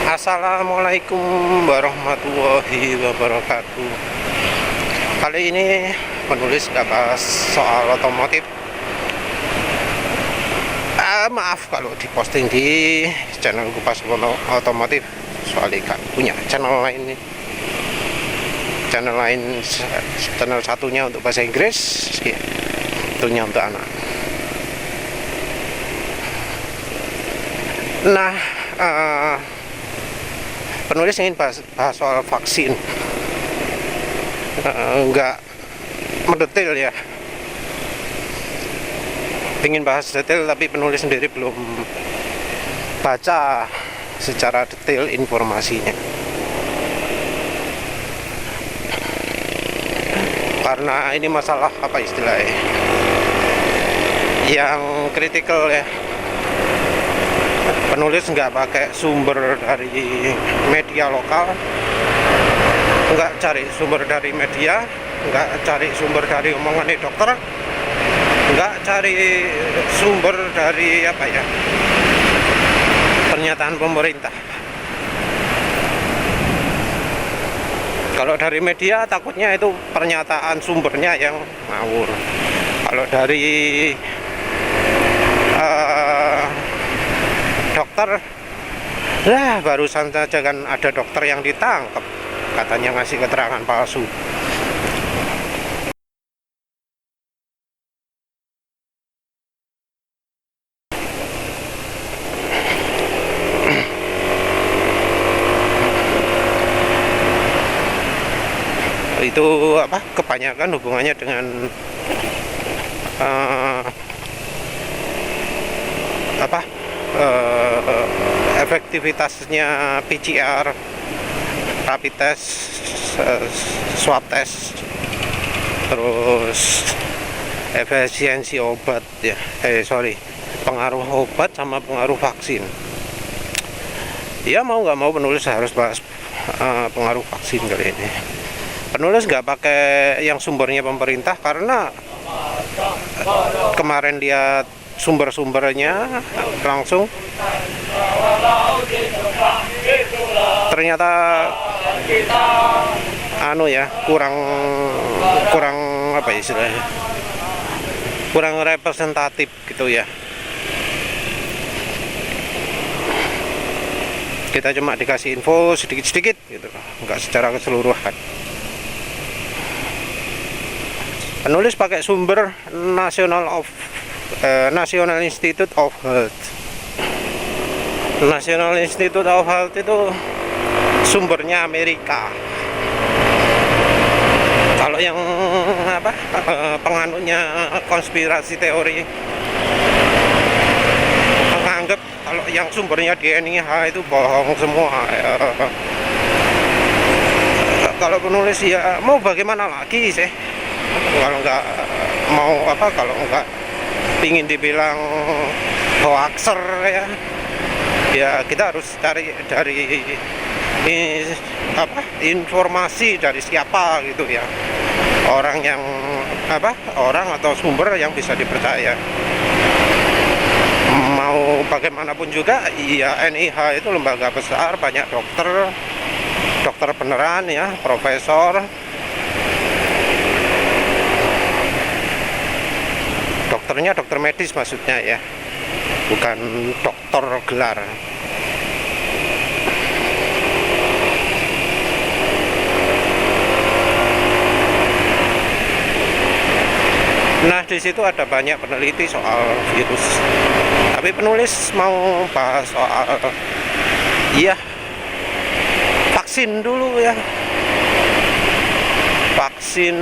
Assalamualaikum warahmatullahi wabarakatuh. Kali ini penulis gak bahas soal otomotif. Maaf kalau diposting di channel Kupas Otomotif, soalnya gak punya channel lain. Channel satunya untuk bahasa Inggris, satunya untuk anak. Nah, penulis ingin bahas soal vaksin. Nggak mendetail ya, ingin bahas detail, tapi penulis sendiri belum baca secara detail informasinya, karena ini masalah apa istilahnya yang kritikal ya. Penulis nggak pakai sumber dari media lokal, nggak cari sumber dari media, nggak cari sumber dari omongan dokter, nggak cari sumber dari pernyataan pemerintah. Kalau dari media takutnya itu pernyataan sumbernya yang ngawur. Kalau dari dokter, barusan saja kan ada dokter yang ditangkap katanya ngasih keterangan palsu. Itu kebanyakan hubungannya dengan efektivitasnya PCR, rapid test, swab test, terus efisiensi obat ya, pengaruh obat sama pengaruh vaksin. Ya mau nggak mau penulis harus bahas pengaruh vaksin kali ini. Penulis nggak pakai yang sumbernya pemerintah karena kemarin lihat sumber-sumbernya langsung, ternyata kurang representatif gitu ya. Kita cuma dikasih info sedikit-sedikit gitu, nggak secara keseluruhan. Penulis pakai sumber National Institute of Health. National Institute of Health itu sumbernya Amerika. Kalau yang penganutnya konspirasi teori menganggap kalau yang sumbernya di NIH itu bohong semua. Kalau penulis ya mau bagaimana lagi sih? Kalau nggak pingin dibilang hoaxer ya kita harus cari dari informasi dari siapa gitu ya, orang atau sumber yang bisa dipercaya. Mau bagaimanapun juga ya, NIH itu lembaga besar, banyak dokter beneran ya, profesor. Dokternya dokter medis maksudnya ya, bukan dokter gelar. Nah, di situ ada banyak peneliti soal virus. Tapi penulis mau bahas soal vaksin dulu ya. Vaksin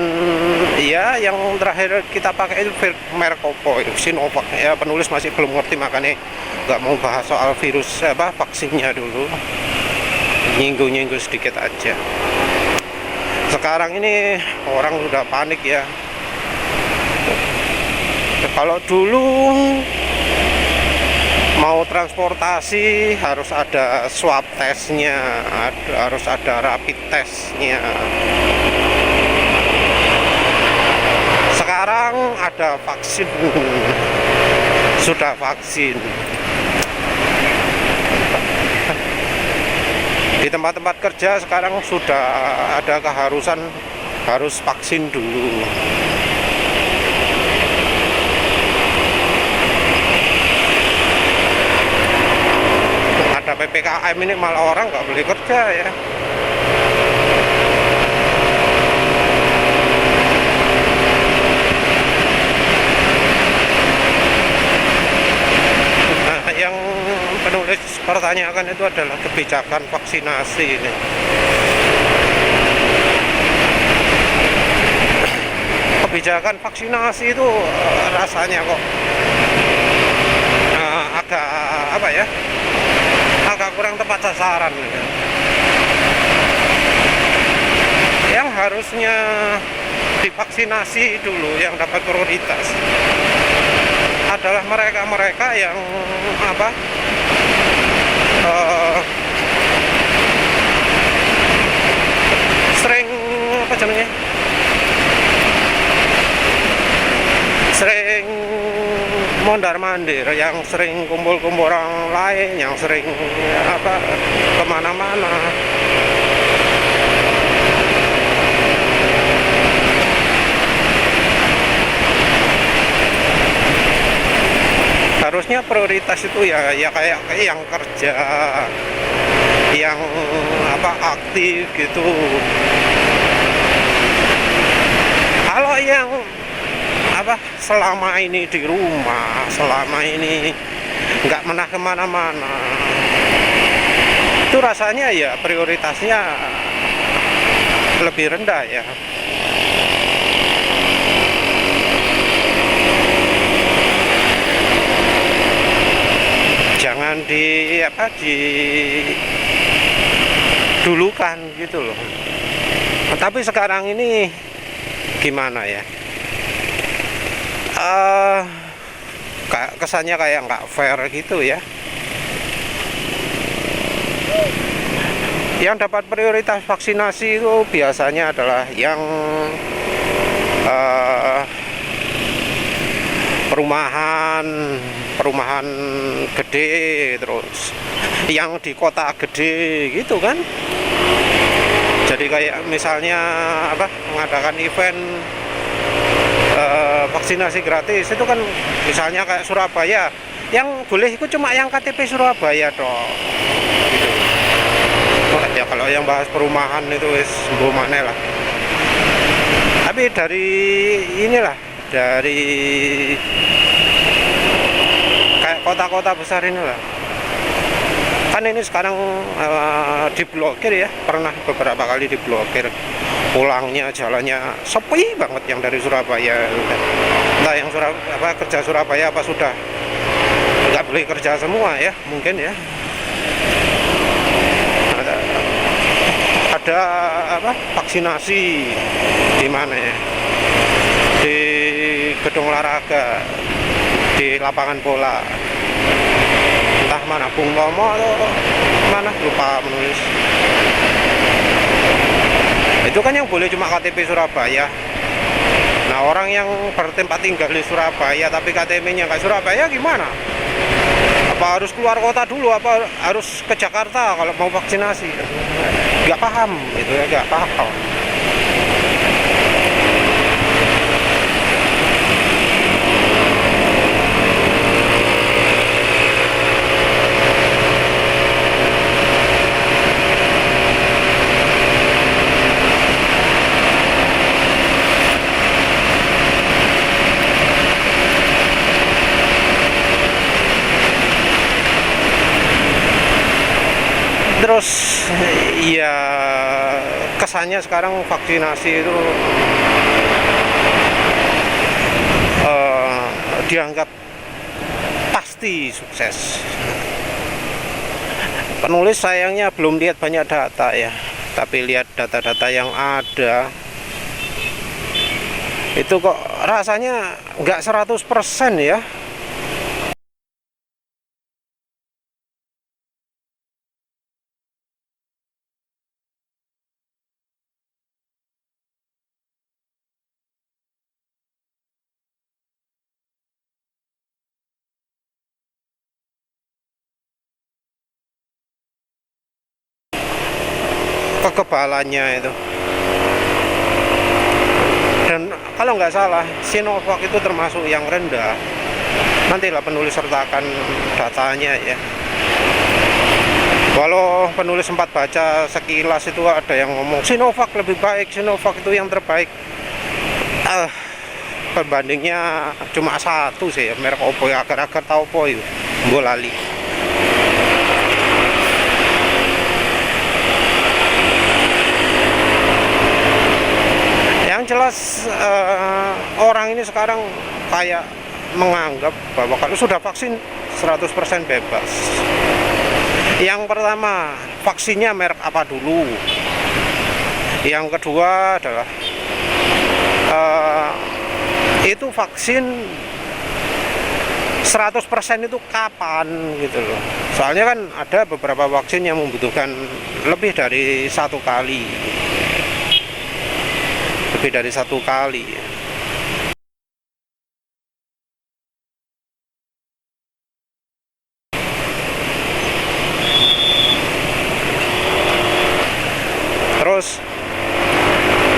ya, yang terakhir kita pakai itu merek Oppo, Sinovac ya. Penulis masih belum ngerti, makanya nggak mau bahas soal virus vaksinnya dulu, nyinggung-nyinggung sedikit aja. Sekarang ini orang udah panik ya. Kalau dulu mau transportasi harus ada swab testnya, harus ada rapid testnya. Sekarang ada vaksin, sudah vaksin. Di tempat-tempat kerja sekarang sudah ada keharusan harus vaksin dulu. Ada PPKM ini malah orang nggak boleh kerja ya. Nah, yang penulis pertanyakan itu adalah kebijakan vaksinasi ini. Kebijakan vaksinasi itu rasanya kok agak apa ya, agak kurang tepat sasaran gitu. Yang harusnya divaksinasi dulu, yang dapat prioritas adalah mereka-mereka yang apa, sering apa namanya, sering mondar-mandir, yang sering kumpul-kumpul orang lain, yang sering apa kemana-mana. Harusnya prioritas itu ya kayak yang kerja, yang apa aktif gitu. Kalau yang apa selama ini di rumah, selama ini nggak pernah kemana-mana, itu rasanya ya prioritasnya lebih rendah ya. Jangan di apa didulukan gitu loh. Tapi sekarang ini gimana ya? Kesannya kayak nggak fair gitu ya. Yang dapat prioritas vaksinasi itu biasanya adalah yang perumahan gede, terus yang di kota gede gitu kan. Jadi kayak misalnya apa, mengadakan event vaksinasi gratis itu kan, misalnya kayak Surabaya, yang boleh ikut cuma yang KTP Surabaya dong gitu. Ya kalau yang bahas perumahan itu wis mbomane lah. Tapi dari inilah, dari kayak kota-kota besar inilah, kan ini sekarang diblokir ya, pernah beberapa kali diblokir, pulangnya jalannya sepi banget yang dari Surabaya. Entah yang kerja Surabaya apa sudah nggak boleh kerja semua ya, mungkin ya. Ada apa vaksinasi di mana ya, di gedung olahraga, di lapangan bola, entah mana, Bung Tomo atau mana, lupa menulis. Itu kan yang boleh cuma KTP Surabaya. Nah, orang yang bertempat tinggal di Surabaya tapi KTP-nya nggak Surabaya gimana? Apa harus keluar kota dulu, apa harus ke Jakarta kalau mau vaksinasi? Nggak paham itu ya, nggak paham. Terus ya kesannya sekarang vaksinasi itu dianggap pasti sukses. Penulis sayangnya belum lihat banyak data ya, tapi lihat data-data yang ada itu kok rasanya nggak 100% ya. kekebalannya itu. Dan kalau nggak salah Sinovac itu termasuk yang rendah. Nantilah penulis sertakan datanya ya. Walau penulis sempat baca sekilas itu ada yang ngomong Sinovac lebih baik, Sinovac itu yang terbaik. Pembandingnya cuma satu sih ya, merek opo ya, agar-agar tahu po itu bolali. Yang jelas orang ini sekarang kayak menganggap bahwa kalau sudah vaksin 100% bebas. Yang pertama, vaksinnya merek apa dulu. Yang kedua adalah itu vaksin 100% itu kapan gitu loh. Soalnya kan ada beberapa vaksin yang membutuhkan lebih dari satu kali. Lebih dari satu kali. Terus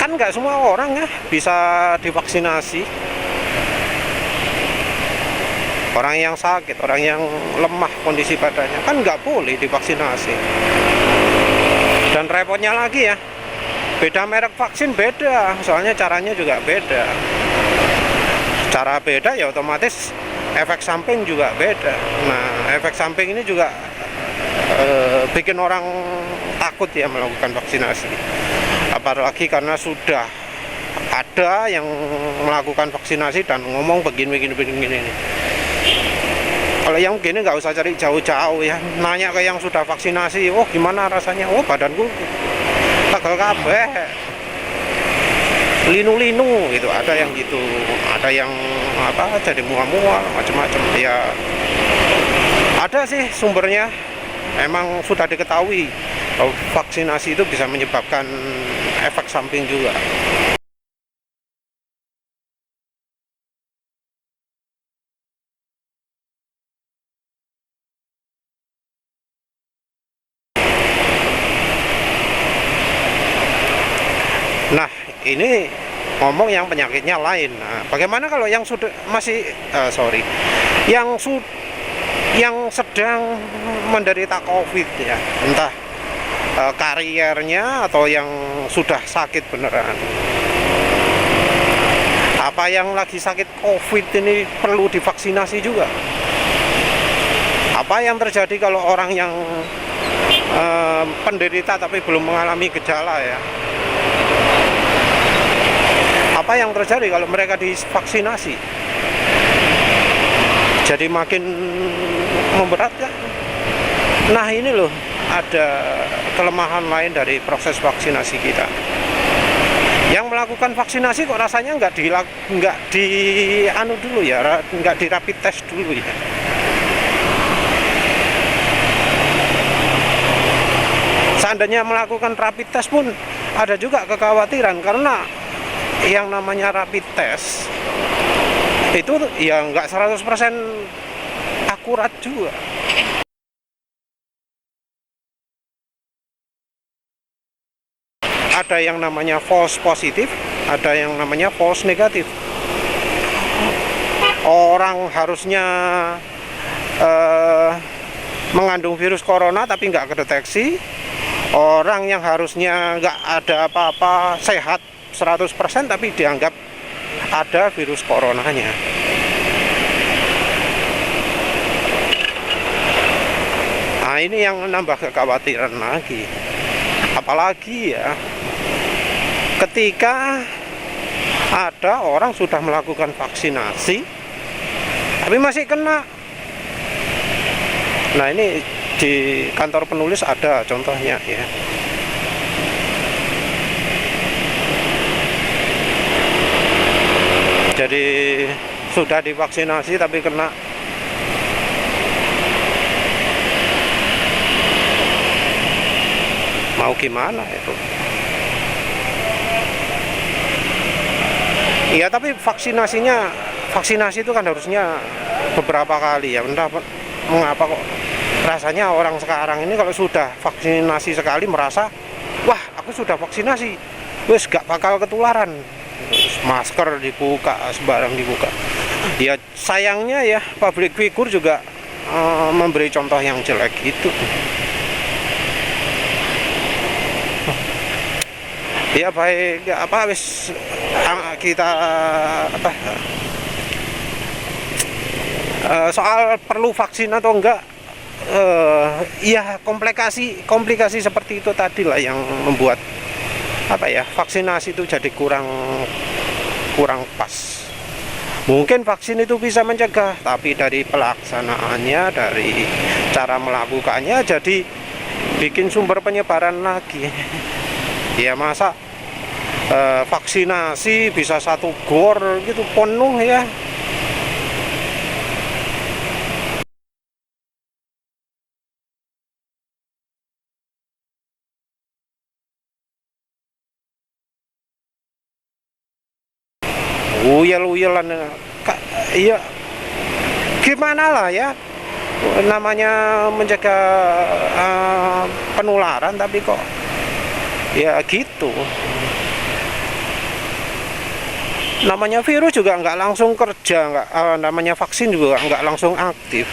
kan nggak semua orang ya bisa divaksinasi. Orang yang sakit, orang yang lemah kondisi badannya kan nggak boleh divaksinasi. Dan repotnya lagi ya, beda merek vaksin beda, soalnya caranya juga beda. Cara beda ya otomatis efek samping juga beda. Nah, efek samping ini juga bikin orang takut ya melakukan vaksinasi. Apalagi karena sudah ada yang melakukan vaksinasi dan ngomong begini. Kalau yang begini nggak usah cari jauh-jauh ya, nanya ke yang sudah vaksinasi, oh gimana rasanya, oh badanku tegel kabeh, linu-linu gitu, ada yang gitu, ada yang apa jadi mual-mual macam-macam ya. Ada sih sumbernya, emang sudah diketahui bahwa vaksinasi itu bisa menyebabkan efek samping juga. Nah, ini ngomong yang penyakitnya lain. Nah, bagaimana kalau yang sudah yang sedang menderita COVID ya, entah kariernya atau yang sudah sakit beneran. Apa yang lagi sakit COVID ini perlu divaksinasi juga? Apa yang terjadi kalau orang yang penderita tapi belum mengalami gejala ya? Apa yang terjadi kalau mereka divaksinasi? Jadi makin memberatkan. Nah ini loh, ada kelemahan lain dari proses vaksinasi kita. Yang melakukan vaksinasi kok rasanya nggak di rapid test dulu ya. Seandainya melakukan rapid test pun ada juga kekhawatiran karena yang namanya rapid test itu ya nggak 100% akurat juga. Ada yang namanya false positif, ada yang namanya false negatif. Orang harusnya mengandung virus corona tapi nggak kedeteksi. Orang yang harusnya nggak ada apa-apa, sehat 100% tapi dianggap ada virus coronanya. Nah ini yang menambah kekhawatiran lagi. Apalagi ya ketika ada orang sudah melakukan vaksinasi tapi masih kena. Nah ini di kantor penulis ada contohnya ya. Jadi sudah divaksinasi tapi kena. Mau gimana itu? Iya tapi vaksinasi itu kan harusnya beberapa kali ya. Entah mengapa kok rasanya orang sekarang ini kalau sudah vaksinasi sekali merasa wah aku sudah vaksinasi, wes gak bakal ketularan. Masker dibuka, sembarang dibuka. Ya sayangnya ya public figure juga memberi contoh yang jelek gitu. Ya baik ya, apa wis kita apa soal perlu vaksin atau enggak, ya komplikasi seperti itu tadi lah yang membuat apa ya, vaksinasi itu jadi kurang pas. Mungkin vaksin itu bisa mencegah, tapi dari pelaksanaannya, dari cara melakukannya jadi bikin sumber penyebaran lagi. Ya masa vaksinasi bisa satu gor gitu penuh ya. Uyel-uyelan, iya gimana lah ya, namanya mencegah penularan tapi kok ya gitu. Namanya virus juga nggak langsung kerja, nggak namanya vaksin juga nggak langsung aktif,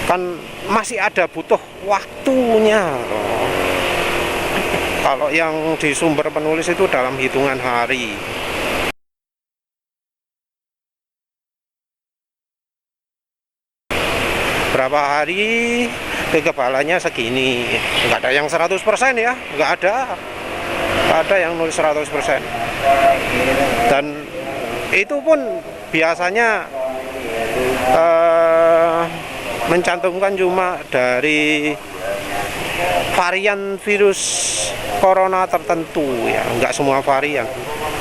kan masih ada butuh waktunya loh. Kalau yang di sumber penulis itu dalam hitungan hari. Berapa hari kekebalannya segini. Nggak ada yang 100% ya, nggak ada. Nggak ada yang nulis 100%. Dan itu pun biasanya mencantumkan cuma dari varian virus corona tertentu ya, nggak semua varian.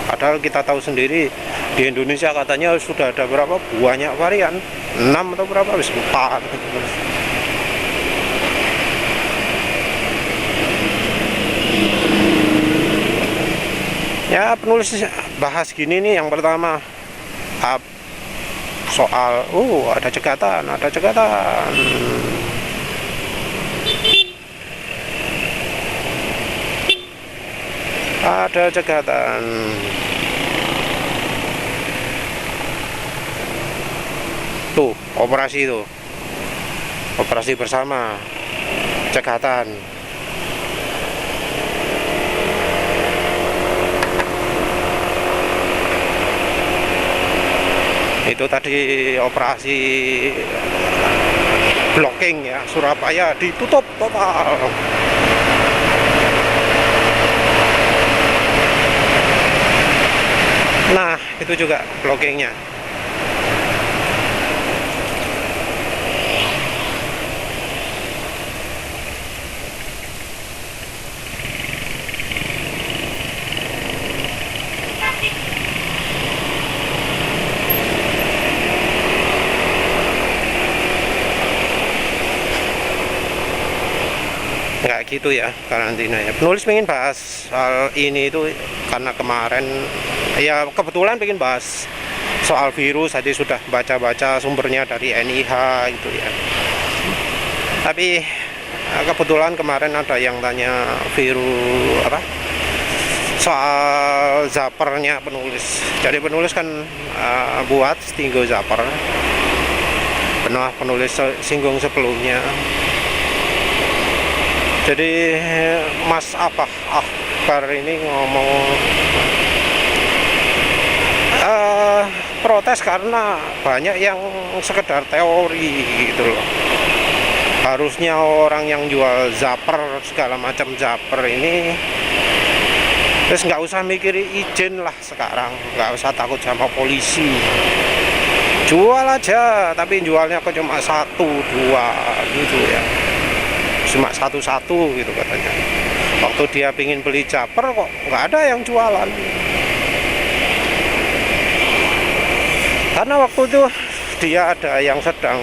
Padahal kita tahu sendiri di Indonesia katanya sudah ada berapa banyak varian, 6 atau berapa, habis 4. Ya penulis bahas gini nih, yang pertama soal ada cegatan. Ada cegatan. Tuh, operasi bersama, cegatan. Itu tadi operasi blocking ya, Surabaya ditutup total. Nah, itu juga blockingnya. Nggak gitu ya karantina ya. Penulis pengen bahas soal ini itu karena kemarin ya kebetulan pengen bahas soal virus, tadi sudah baca-baca sumbernya dari NIH gitu ya. Tapi kebetulan kemarin ada yang tanya virus apa soal zapernya penulis. Jadi penulis kan buat Stinggo Zaper, pernah penulis singgung sebelumnya. Jadi Mas Akbar ini ngomong protes karena banyak yang sekedar teori gitu loh. Harusnya orang yang jual zaper segala macam zaper ini terus nggak usah mikir izin lah sekarang, nggak usah takut sama polisi, jual aja, tapi jualnya kok cuma 1, 2 gitu ya, cuma 1 gitu katanya. Waktu dia pingin beli zaper kok nggak ada yang jualan, karena waktu itu dia ada yang sedang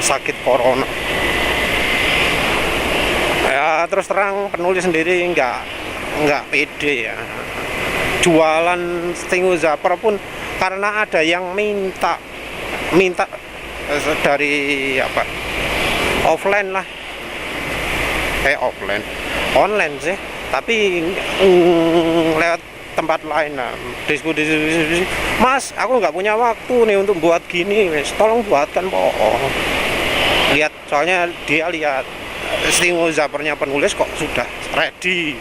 sakit corona ya. Terus terang penulis sendiri nggak pede ya jualan Stinggo Zaper pun, karena ada yang minta dari offline lah, offline, online sih, tapi lewat tempat lain. Nah, diskusi, Mas, aku nggak punya waktu nih untuk buat gini, Mas, tolong buatkan po. Lihat, soalnya dia lihat stenografernya penulis kok sudah ready,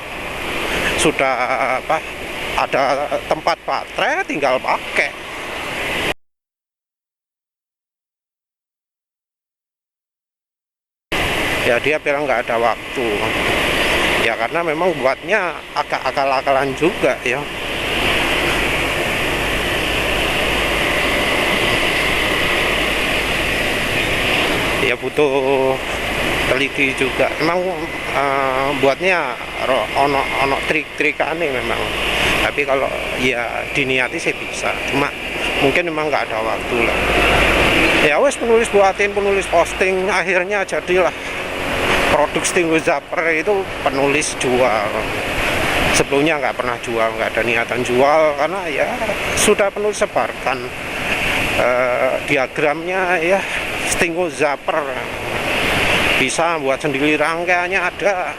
sudah apa, ada tempat baterai, tinggal pakai. Ya dia bilang nggak ada waktu. Ya karena memang buatnya agak akal-akalan juga ya. Ya butuh teliti juga. Emang buatnya ono trik-trik aneh memang. Tapi kalau ya diniati sih bisa. Cuma mungkin memang nggak ada waktu lah. Ya wes, penulis buatin, penulis posting, akhirnya jadilah produk stenografer itu penulis jual. Sebelumnya nggak pernah jual, nggak ada niatan jual, karena ya sudah penulis sebarkan diagramnya ya stenografer. Bisa buat sendiri, rangkaiannya ada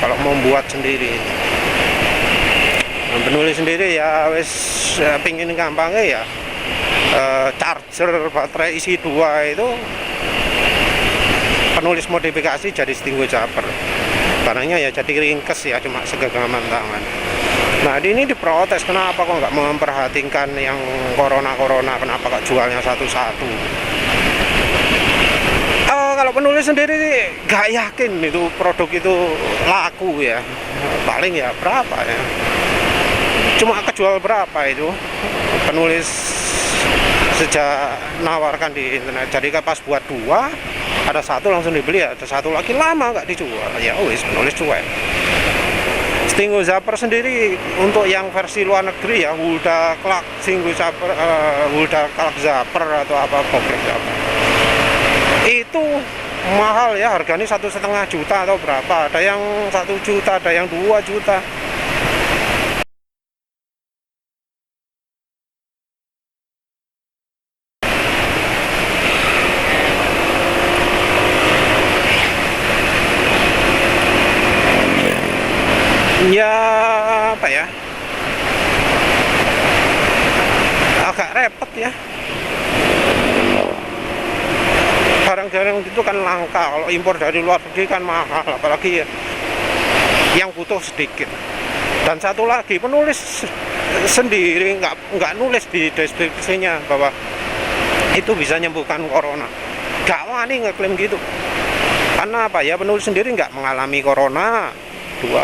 kalau mau buat sendiri. Penulis sendiri ya wes pingin gampangnya ya charger baterai isi 2 itu penulis modifikasi jadi stenografer. Barangnya ya jadi ringkes ya, cuma segenggaman tangan. Nah ini diprotes, kenapa kok nggak memperhatikan yang corona, kenapa kok jualnya satu-satu. Kalau penulis sendiri nggak yakin itu produk itu laku ya, paling ya berapa ya, cuma kejual berapa itu. Penulis sejak nawarkan di internet, jadi pas buat 2 ada 1 langsung dibeli, ada 1 lagi lama nggak dijual, ya wis penulis cuek. Stenografer sendiri untuk yang versi luar negeri ya, Hulda Clark Stenografer, Hulda Clark Zapper atau apa, Public Zapper, itu mahal ya, harganya 1,5 juta atau berapa, ada yang 1 juta, ada yang 2 juta. Ya apa ya, agak repot ya, barang-barang itu kan langka, kalau impor dari luar negeri kan mahal, apalagi yang butuh sedikit. Dan satu lagi, penulis sendiri nggak nulis di deskripsinya bahwa itu bisa menyembuhkan corona, nggak wani ngeklaim gitu. Karena apa ya, penulis sendiri nggak mengalami corona. 2,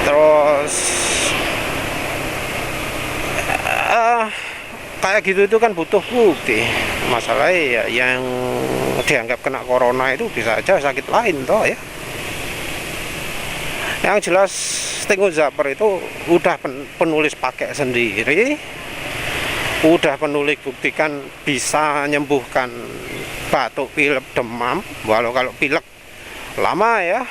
terus kayak gitu itu kan butuh bukti. Masalahnya ya yang dianggap kena corona itu bisa aja sakit lain toh ya. Yang jelas stenografer itu udah penulis pakai sendiri, udah penulis buktikan bisa menyembuhkan batuk, pilek, demam. Walau kalau pilek lama ya,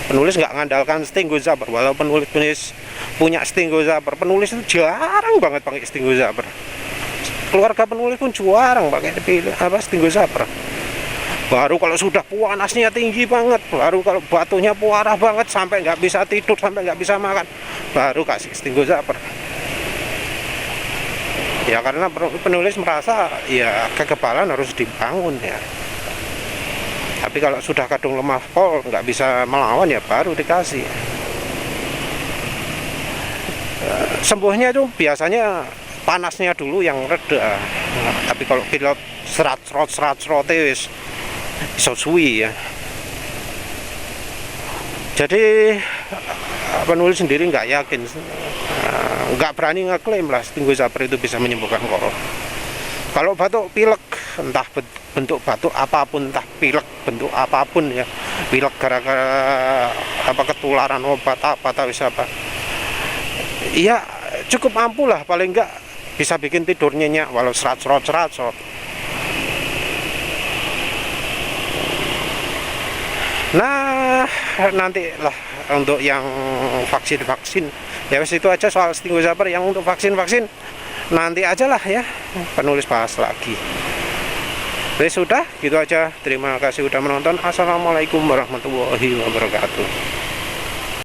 penulis nggak ngandalkan stenografer. Walau penulis punya stenografer, penulis itu jarang banget pakai stenografer. Keluarga penulis pun jarang pakai stenografer. Baru kalau sudah panasnya tinggi banget, baru kalau batuknya parah banget sampai nggak bisa tidur, sampai nggak bisa makan, baru kasih stenografer. Ya karena penulis merasa ya kekebalan harus dibangun ya. Tapi kalau sudah kadung lemah pol, nggak bisa melawan ya baru dikasih. Sembuhnya itu biasanya panasnya dulu yang reda. Tapi kalau pilot serat wis iso suwi ya. Jadi penulis sendiri nggak yakin, nggak berani ngeklaim lah stenografer itu bisa menyembuhkan corona. Kalau batuk pilek, entah bentuk batuk apapun, entah pilek bentuk apapun ya, pilek gara-gara apa, ketularan obat apa atau apa, iya cukup ampuh lah, paling nggak bisa bikin tidur nyenyak walau serat. Nah nanti lah untuk yang vaksin ya wis itu aja soal stenografer. Yang untuk vaksin nanti aja lah ya, penulis bahas lagi. Sudah gitu aja, terima kasih udah menonton. Assalamualaikum warahmatullahi wabarakatuh.